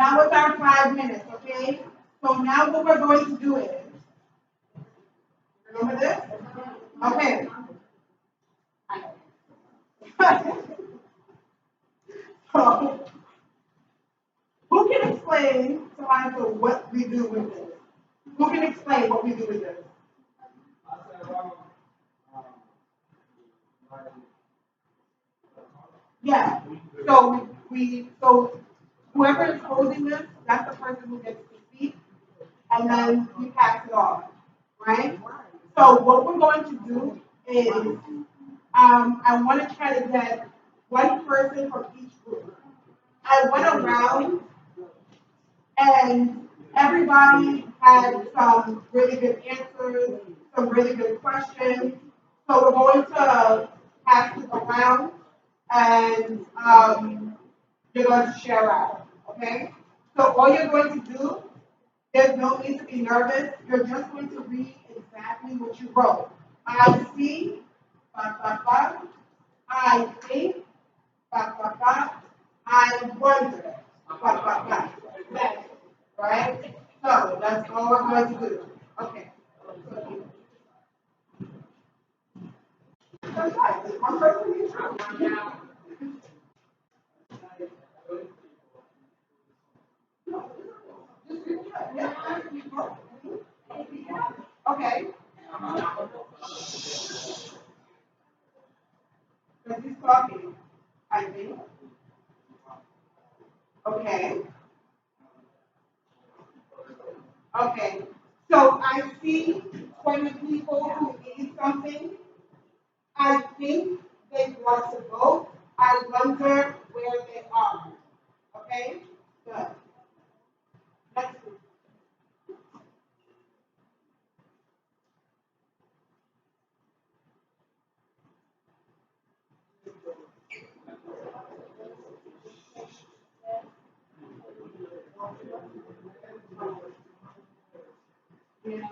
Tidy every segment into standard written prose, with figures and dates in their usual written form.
That was our 5 minutes, okay? So now what we're going to do is, remember this? Okay. So, who can explain to Monica what we do with this? Who can explain what we do with this? Yeah. So so whoever is holding this, that's the person who gets to speak, and then we pass it off, right? So what we're going to do is, I want to try to get one person from each group. I went around and everybody had some really good answers, some really good questions. So we're going to pass it around and you're going to share out, okay? So all you're going to do, there's no need to be nervous. You're just going to read exactly what you wrote. I see, blah, blah, blah. I think, blah, blah, blah. I wonder, blah, blah, blah. That's it, right? So that's all we're going to do. Okay. That's right. One person each room. Okay. Because he's talking. I think. Okay. Okay. So I see 20 people who need something. I think they want to vote. I wonder where they are. Okay? Good. Next group. Yeah.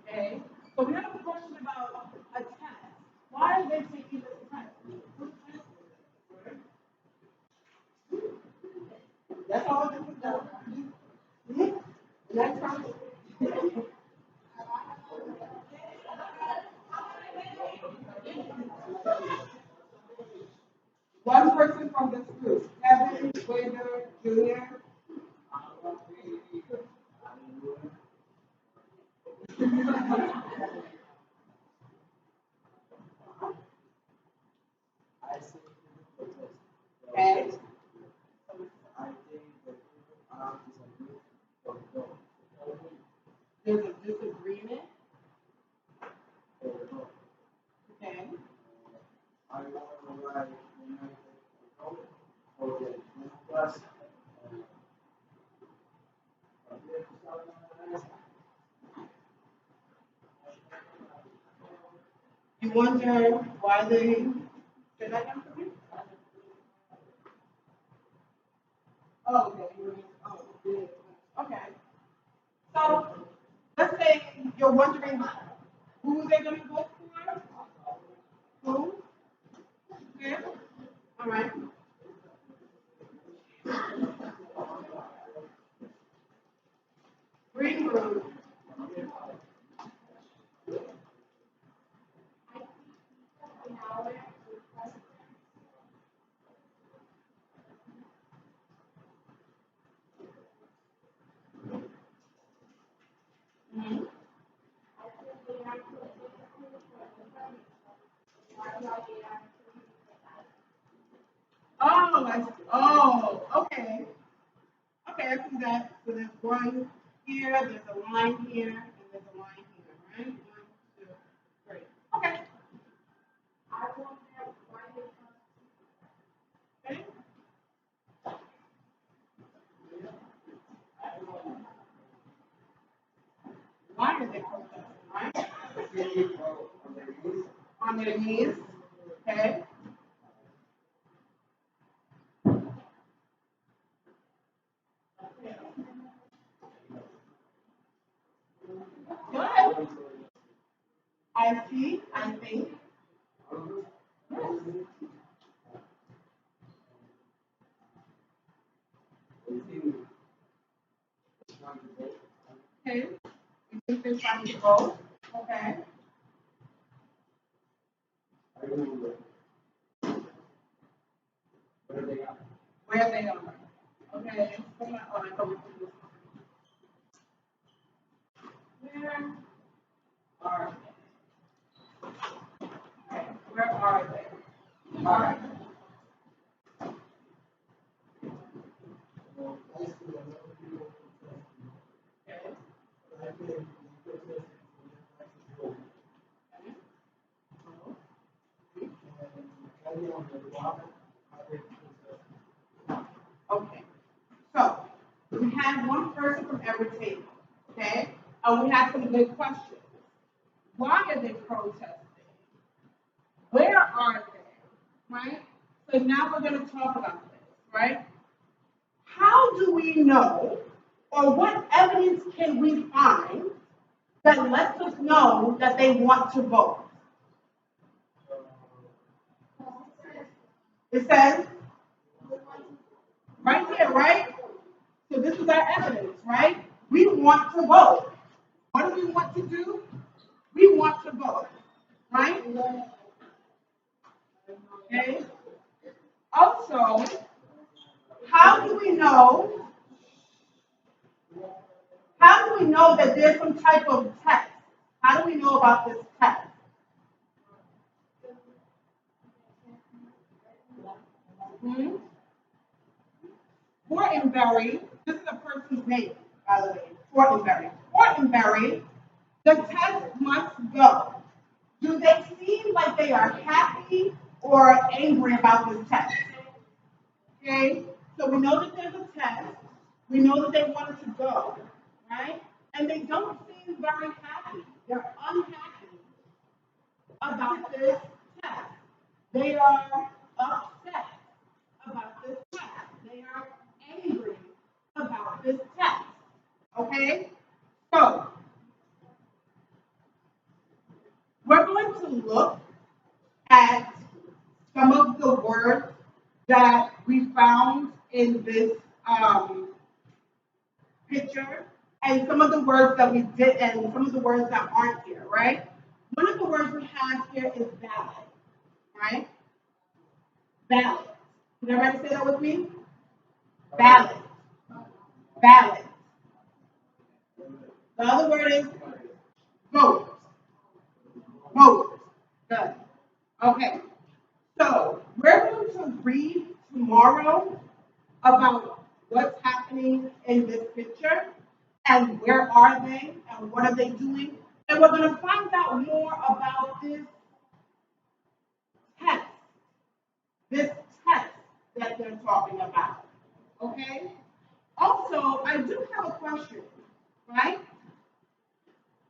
Okay. So we have a question about a test. Why are they taking this test? That's all this is done. Next time. One person from this group, Kevin Wader Jr. Okay. There's a disagreement. Okay. You wonder why they did I come for you? Oh, okay. Oh, yeah. Okay. So let's say you're wondering who they're going to vote for. Who? Okay. All right. Green room. Mhm. Oh, okay. Okay, I see that. So there's one here, there's a line here, and there's a line here, right? One, two, three. Okay. your knees. Okay. Good. I see. I think. Okay. You think they're trying to go? Okay. Where they are. Okay. Oh, I thought we could do this. Where are they? Okay. Where are they? All right. Okay. So we have one person from every table. Okay. And we have some good questions. Why are they protesting? Where are they? Right? So now we're going to talk about this, right? How do we know, or what evidence can we find that lets us know that they want to vote? It says right here, right? So this is our evidence, right? We want to vote. What do we want to do? We want to vote, right? Okay. Also, how do we know? How do we know that there's some type of test? How do we know about this test? Hmm? Fortenberry, this is a person's name, by the way. Fortenberry. Fortenberry, the test must go. Do they seem like they are happy or angry about this test? Okay, so we know that there's a test. We know that they want it to go, right? And they don't seem very happy. They're unhappy about this test. They are upset about this test. They are angry about this test. Okay? So we're going to look at some of the words that we found in this picture and some of the words that we did and some of the words that aren't here, right? One of the words we have here is valid, right? Valid. Can everybody say that with me? Valid. Valid. The other word is vote. Vote. Good. Okay. So we're going to read tomorrow about what's happening in this picture and where are they and what are they doing. And we're going to find out more about test, this test that they're talking about. Okay? Also, I do have a question, right?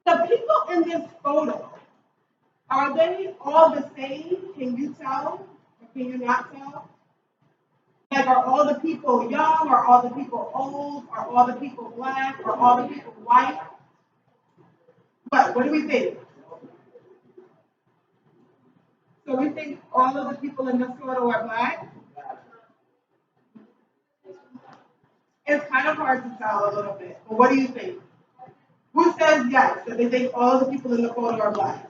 The people in this photo, are they all the same? Can you tell? Or can you not tell? Like, are all the people young? Are all the people old? Are all the people black? Are all the people white? What? What do we think? So we think all of the people in this photo are black? It's kind of hard to tell a little bit, but what do you think? Who says yes, that they think all of the people in the photo are black?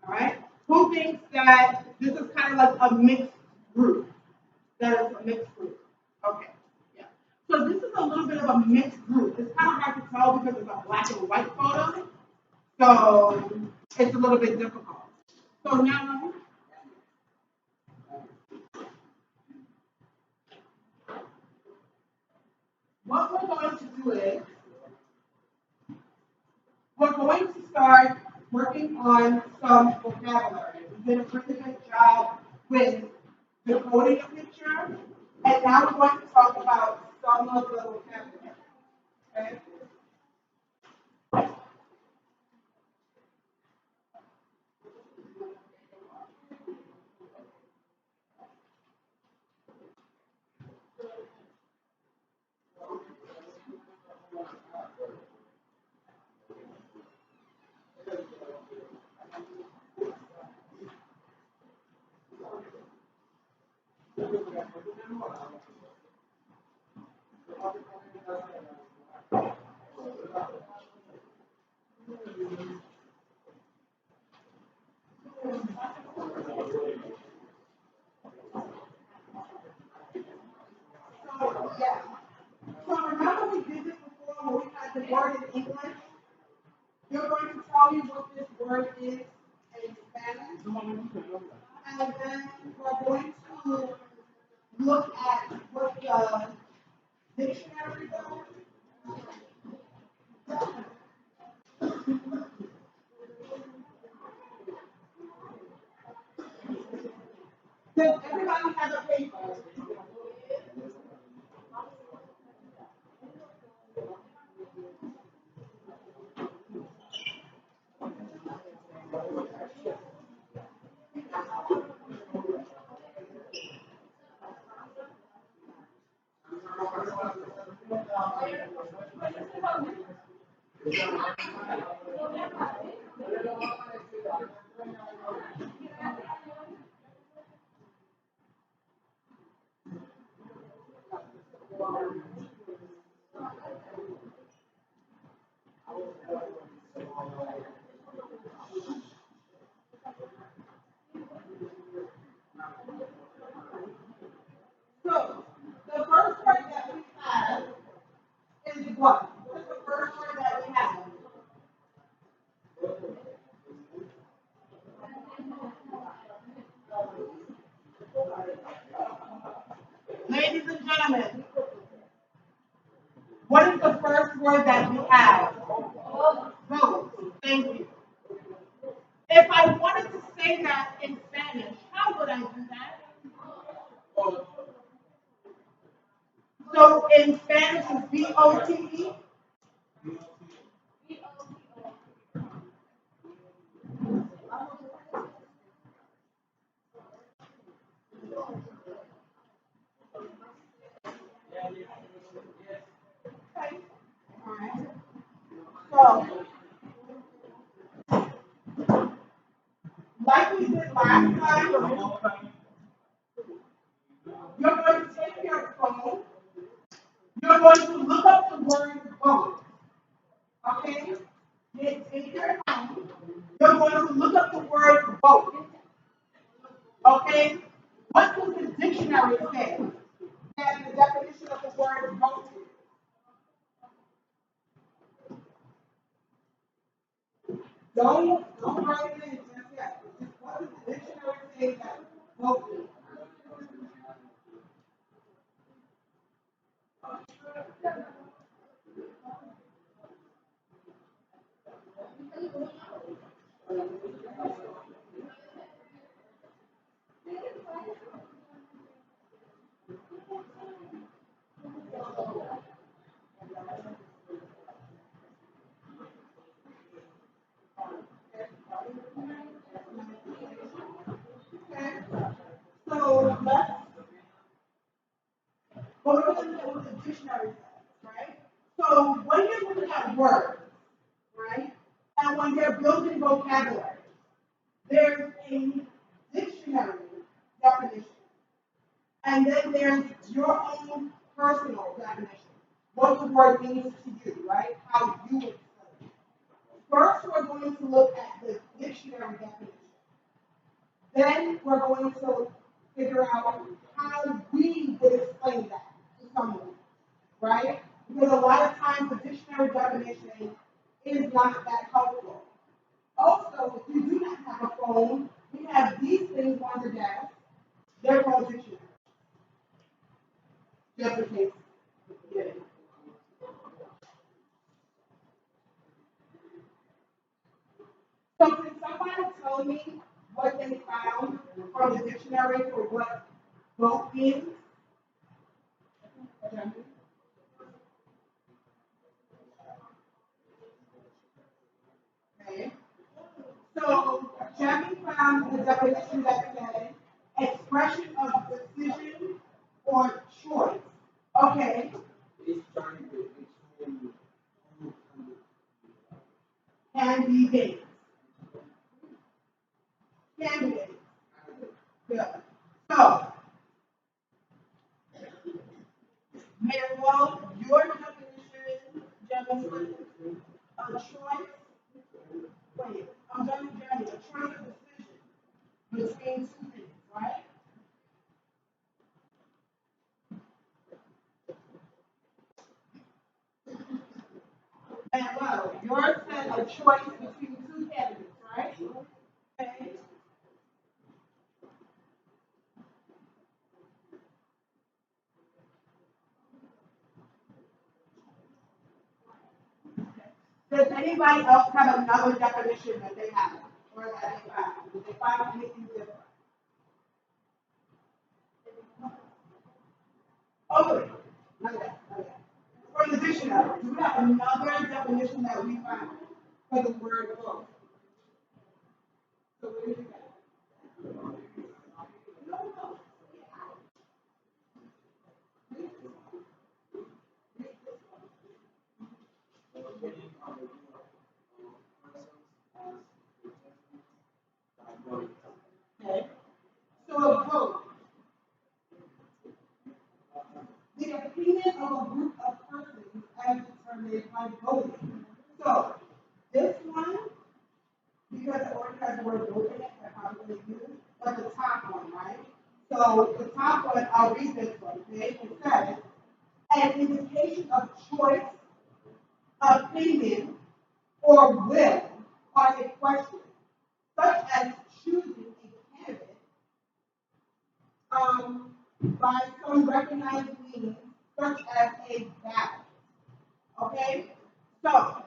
All right? Who thinks that this is kind of like a mixed group? That is a mixed group. Okay. Yeah. So this is a little bit of a mixed group. It's kind of hard to tell because it's a black and white photo. So it's a little bit difficult. So now, what we're going to do is we're going to start working on some vocabulary. We did a pretty good job with decoding a picture, and now we're going to talk about some of the vocabulary. Okay? And then we're going to look at what the dictionary does. Does everybody have a paper? So, the first word that we have is what? What is the first word that we have? Ladies and gentlemen, what is the first word that we have? Vote. Thank you. If I wanted to say that in Spanish, how would I do that? So in Spanish it's V-O-T-E. Okay. All right. So, like we did last time, you're going to take your phone, you're going to look up the word vote. Okay? You take your phone, you're going to look up the word vote. Okay? What does the dictionary say? That the definition of the word vote is. Don't write it in just yet. Just what does the dictionary say that vote is? Okay? So let's go over what the dictionary says, right? So when you're looking at words, right, and when you're building vocabulary, there's a dictionary definition, and then there's your own personal definition. What the word means to you, right? How you explain it. First, we're going to look at the dictionary definition. Then we're going to figure out how we would explain that to someone, right? Because a lot of times the dictionary definition is not that helpful. Also, if you do not have a phone, we have these things on the desk. They're called dictionaries, just in case. Yeah. So can somebody tell me what they found from the dictionary for what vote means? Okay. So Jackie found the definition that said expression of decision or choice. Okay. Candidate. Candidate. Good. So, Manuel, your definition, Jefferson, a choice. Wait, I'm done with Jeremy. A choice of decision between two things, right? Manuel, yours said a choice between two candidates, right? Okay. Does anybody else have another definition that they have or that they found? Did they find anything different? Okay, not yet, not yet. From the dictionary, do we have another definition that we found for the word vote? So what do you got? No, no. Okay. So a vote, the opinion of a group of persons as determined by voting. So this one, because it already has the word vote in it, that's how it's really used, but the top one, right? So the top one, I'll read this one, okay? It says, an indication of choice, opinion, or will on a question, such as choosing a candidate by some recognized means, such as a ballot. Okay? So,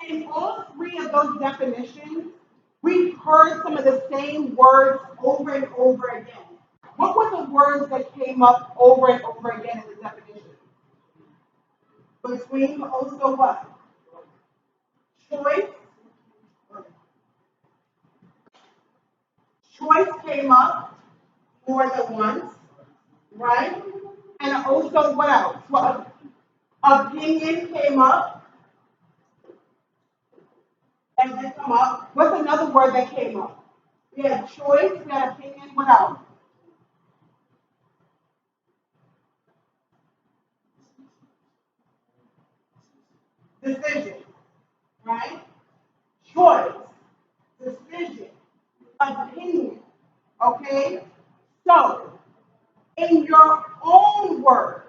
in all three of those definitions, we've heard some of the same words over and over again. What were the words that came up over and over again in the definition? Between also what? Choice. Choice came up more than once, right? And also what else? What opinion came up and then come up. What's another word that came up? We had choice, we had opinion, what else? Decision, right? Choice, decision, opinion, okay? So, in your own words,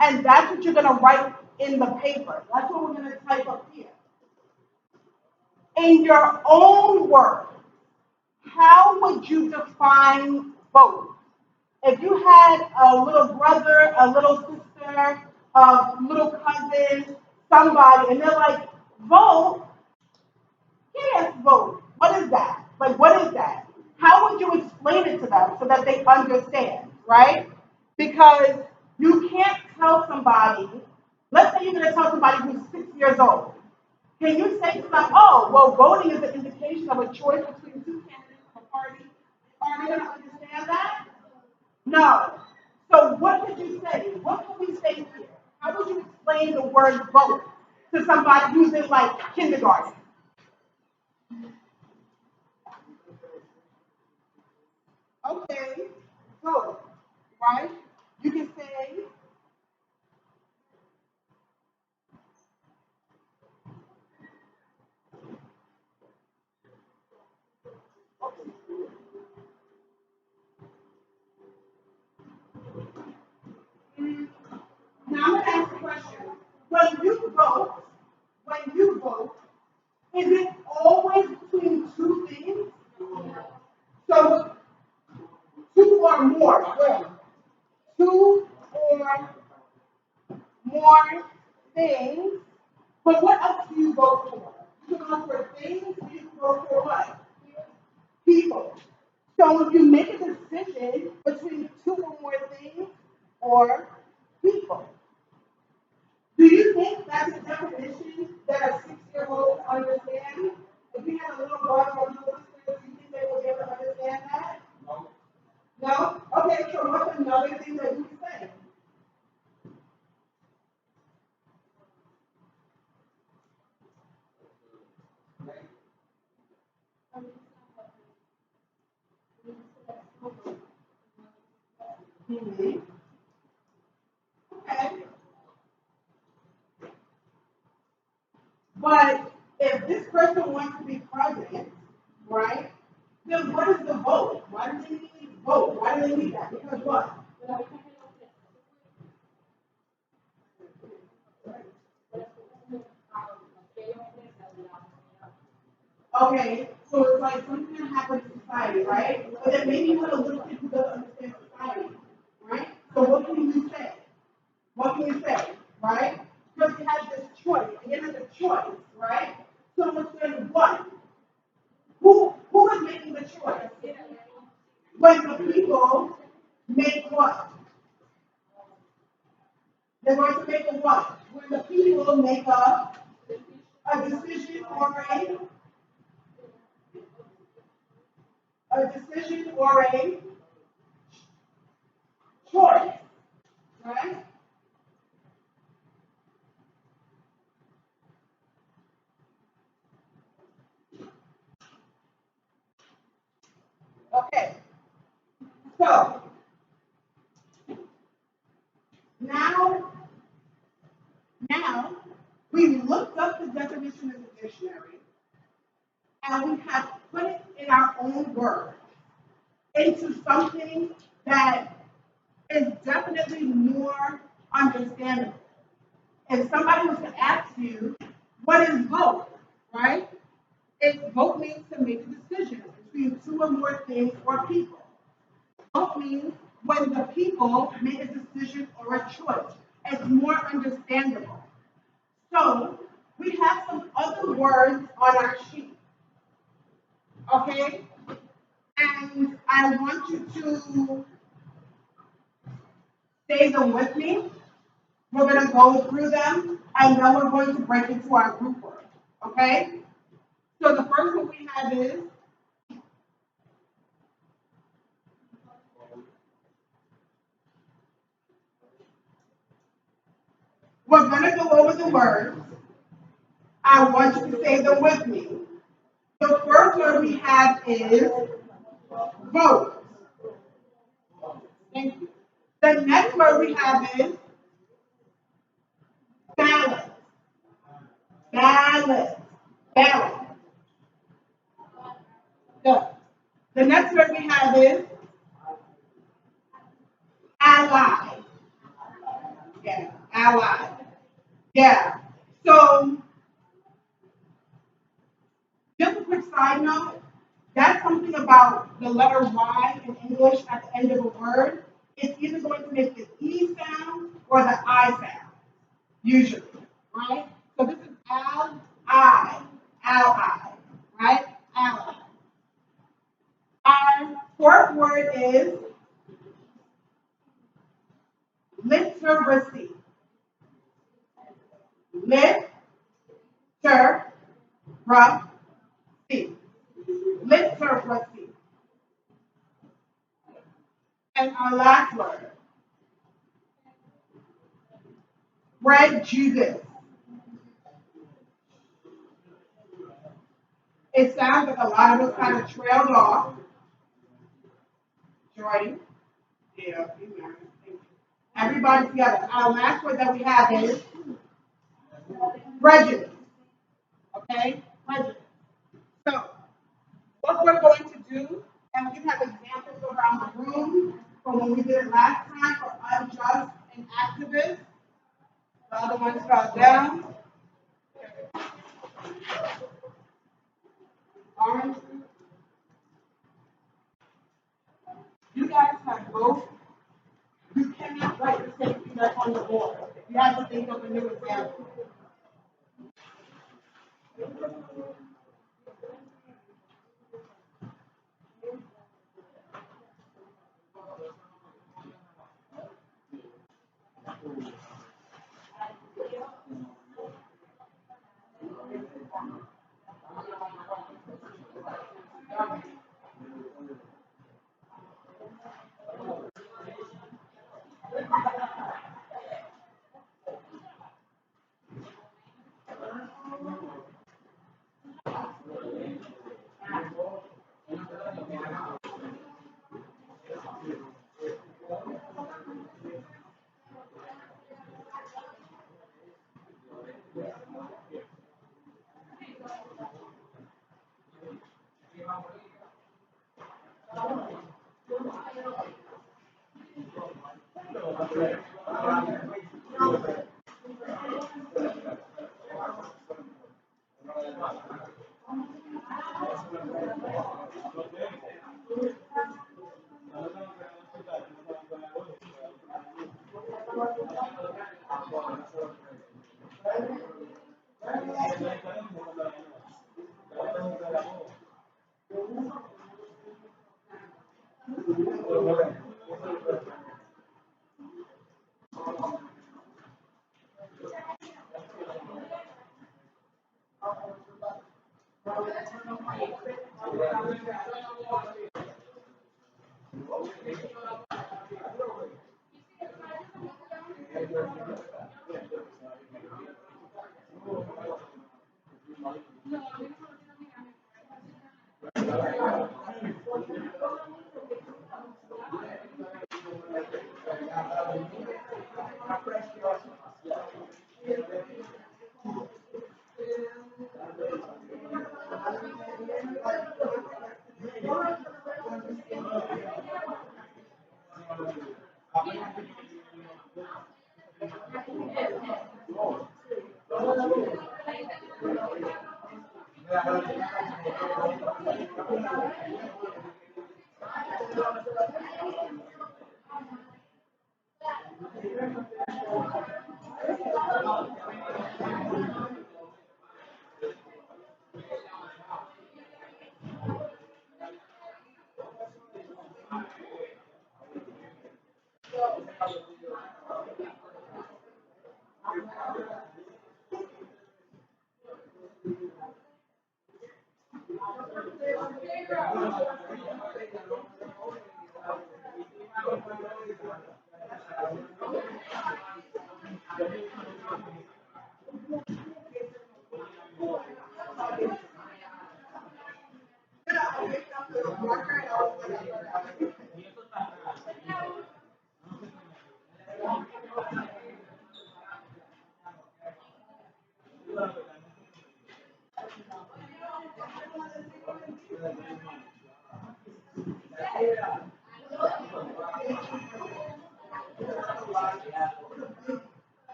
and that's what you're going to write in the paper. That's what we're going to type up here. In your own words, how would you define vote? If you had a little brother, a little sister, a little cousin, somebody, and they're like, vote, yes, vote. What is that? Like, what is that? How would you explain it to them so that they understand, right? Because you can't tell somebody, let's say you're going to tell somebody who's 6 years old. Can you say to them, oh, well, voting is an indication of a choice between two candidates of a party? Are they going to understand that? No. So what could you say? What can we say here? How would you explain the word vote to somebody who's in like kindergarten? Okay, vote, right? You can say, mm, now I'm gonna ask a question. When you vote, is it always between two things? So two or more, right? Two or more things. But what else do you vote for? You can vote for things, you can vote for what? People. So you make a decision between two or more things or people. Do you think that's a definition that a 6-year-old understands? If you had a little brother or little sister, do you think they would be able to understand that? No? Okay, so what's another thing that you would say? Mhm. Okay. But if this person wants to be president, right, then what is the vote? Why do they need vote? Why do they need that? Because what? Okay, so it's like something that happens in society, right? But then maybe you have a little kid who doesn't understand society, right? So what can you say? What can you say, right? Because you have choice, right? So it's then what? Who is making the choice? When the people make what? They're going to make a what? When the people make a decision or a decision or a choice, right? Okay, so now, now we looked up the definition in the dictionary and we have put it in our own words into something that is definitely more understandable. If somebody was to ask you, what is vote, right? If vote means to make a decision between two or more things or people. Vote means when the people make a decision or a choice. It's more understandable. So we have some other words on our sheet, okay? And I want you to say them with me. We're going to go through them, and then we're going to break into our group work, okay? So the first one we have is we're going to go over the words. I want you to say them with me. The first word we have is vote. Thank you. The next word we have is ballot. Ballot. Ballot. Good. The next word we have is ally. Yeah, ally. Yeah. So, just a quick side note, that's something about the letter Y in English at the end of a word. It's either going to make the E sound or the I sound, usually, right? So this is ally, right? Ally. Our fourth word is literacy. Literacy. Literacy. And our last word, prejudice. It sounds like a lot of us kind of trailed off. Jordan. Yeah, everybody together. Our last word that we have is prejudice. Okay? Prejudice. So, what we're going to do, and we have examples around the room from when we did it last time for unjust and activist. The other ones fell down. Orange. You guys have both. You cannot write the same thing that's on the board. You have to think of a new example.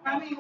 I mean,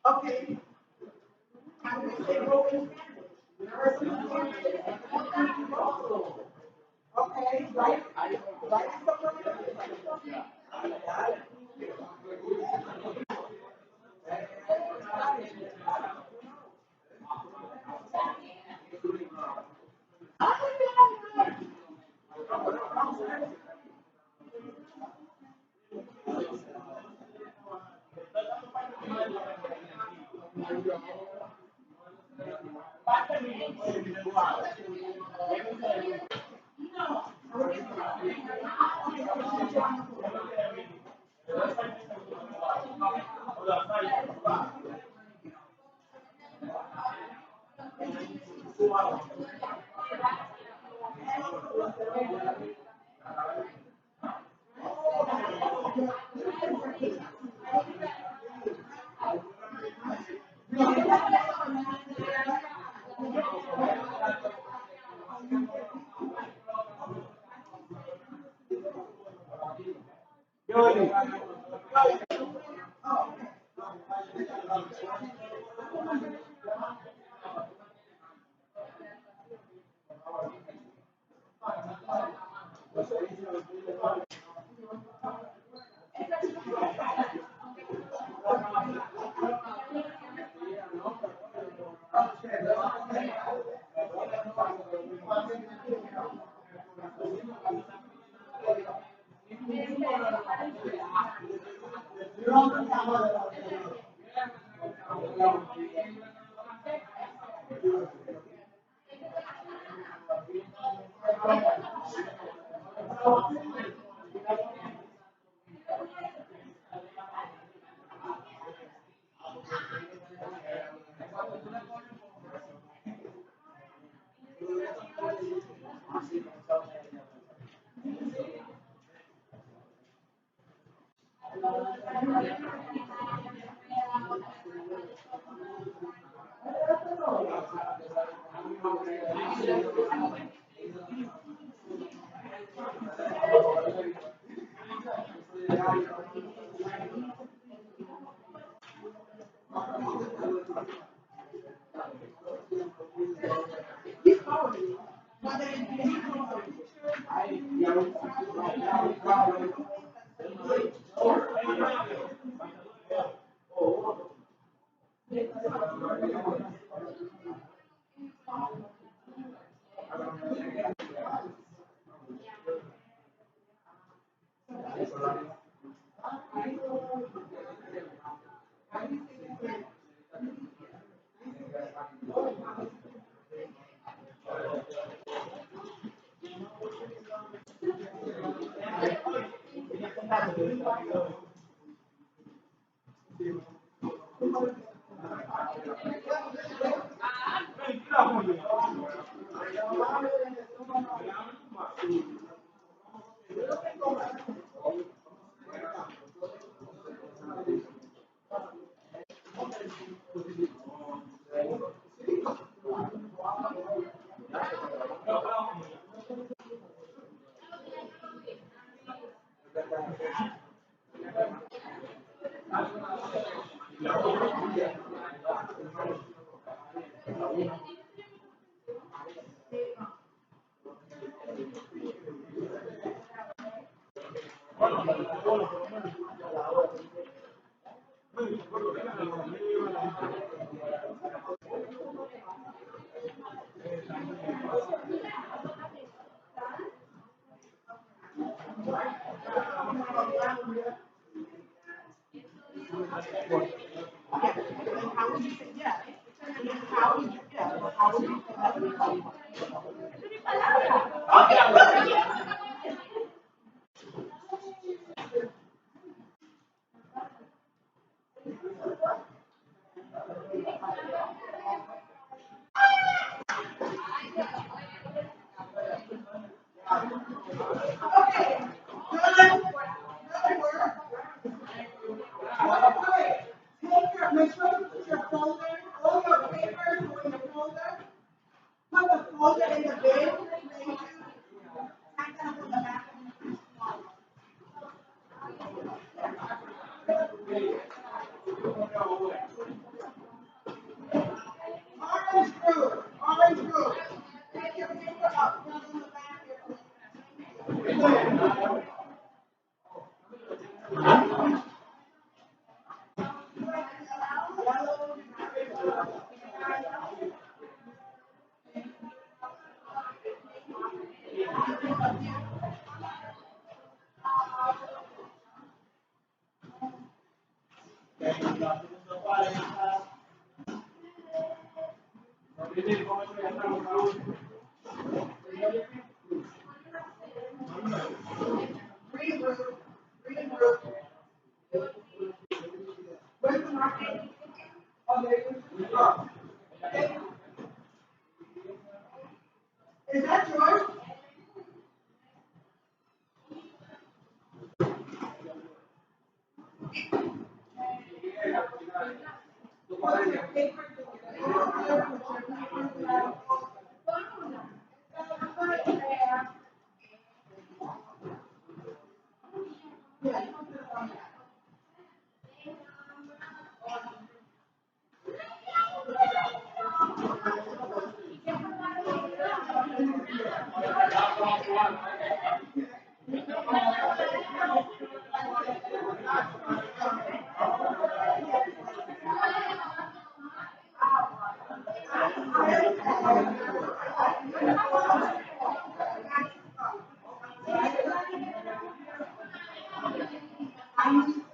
okay, how do we say broken sandwich? Okay, right, right somewhere. How would you say yes? How would you, yeah, how would you say that? Make sure you put your folder, all your papers in your folder. Put the folder in the bin. Make sure tack that up on the back of your orange fruit, orange fruit. Take your paper up, put it on the back of green fruit, green fruit. Where's the market? Oh, there you go. Is that yours? I need